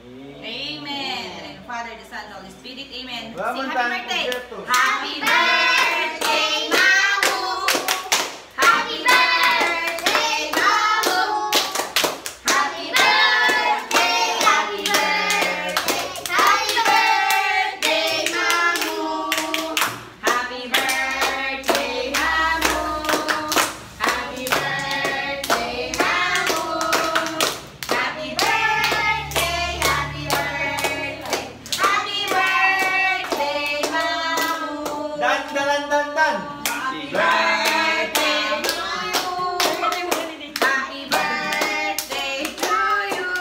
Amen. And Father, the Son, the Holy Spirit. Amen. Sing Sing happy birthday. Happy birthday, Mamu. Happy birthday, Mamu. Happy birthday, happy birthday. Happy birthday, Mamu. Happy birthday, Mamu. Happy birthday, Mamu. Happy birthday, happy birthday. Happy birthday, Mamu. Dan. Happy birthday to you. Happy birthday to you.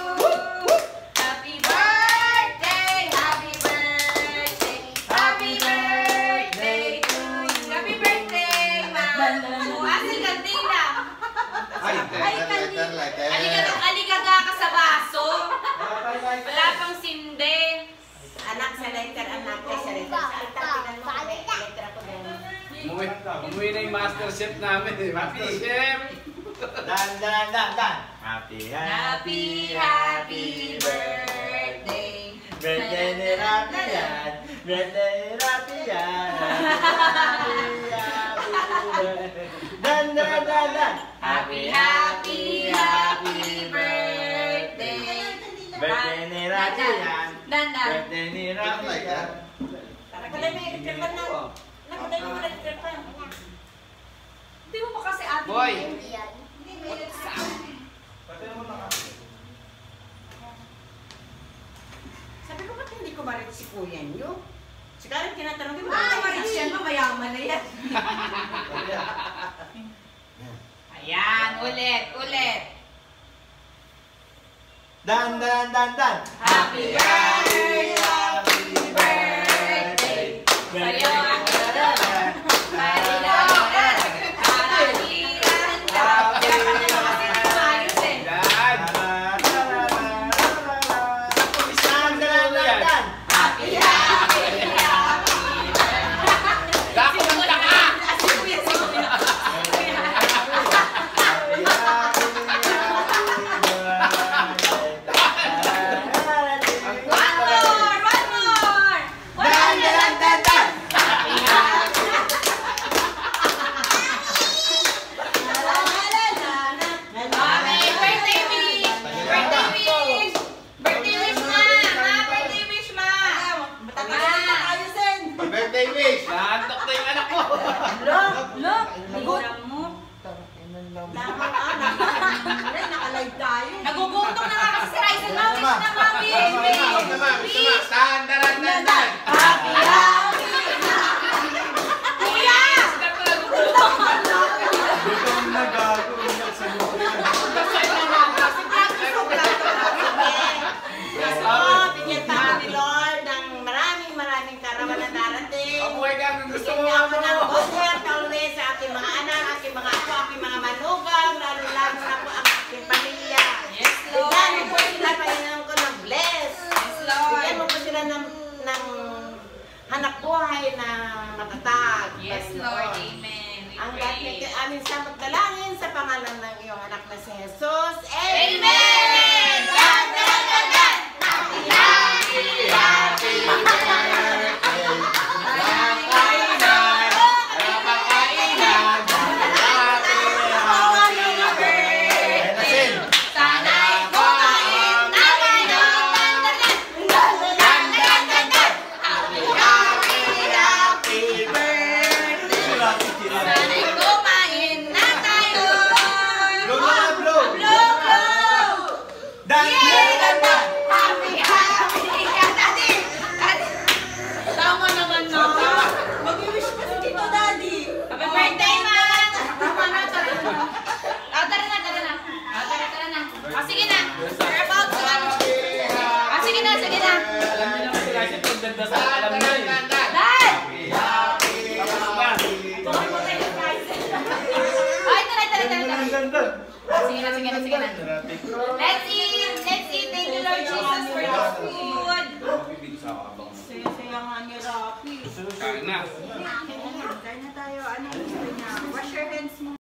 Happy birthday, happy birthday. Happy birthday to you. Happy birthday, Mamu. Asin kantina. Aligaga ka sa baso. Wala pang sinde. Anak sa letter, anak sa letter. Tingnan mo, letter ako din. Umuwi na yung master chef namin eh. Master chef! Dan. Happy Birthday. Birthday ni Rapi yan. Birthday ni Rapi yan. Dan. Happy birthday. Birthday ni Rapi yan. Dan. Birthday ni Rapi yan. Nakulay mo yung letter pa na. Nakulay mo yung letter pa. Hindi mo pa kasi ate. Boy! Sabi ko, ba't hindi ko marit si kuya niyo? Si Karen, tinatanong ko, Ah, Maris yan, mayaman na yan. Ayan, ulit. Dan. Happy birthday, sa'yo ang Birthday wish! Nahantok na yung anak mo! Look! Liguran mo. Nakalive tayo. Nagugutom na nga kasi si Ryzen. Mawis na, mami! Wish! Dan! Happy! Kuya! Gutom na gago. Bigyan tayo ni Lord ng maraming karawan na darating. Abuhay ka kung gusto mo Bigyan niya ako mo! ng good health always sa aking mga anak, aking mga apo, aking mga manugang, lalo-lalo na po ang aking pamilya. Yes, Lord! Bigyan mo po sila, Panginoon ko, ng bless. Yes, Lord! Bigyan mo po sila ng hanap buhay na matatag. Yes, Panginoon. Lord! Amen! We Ang pray. aming samot dalangin sa pangalan ng iyong anak na si Jesus. Amen! Dan! Sana'y kumain na kayo! Sana'y kumain na tayo! Blow! Dan! Happy! Tama naman, no? Mag-wish pa si Tito Daddy. Happy birthday, man! Tama na, tara na. Tara na. Sige na. We're about to ano. Sige na. Alam niyo naman si Ryzen kung dandasal, alam niyo eh. Dad! Ay, tara. Sige na. Let's eat. Thank you, Lord Jesus, for the food. Saya nga ni Rafi. Kain na. Kain na tayo. Ano gusto niya? Wash your hands mo.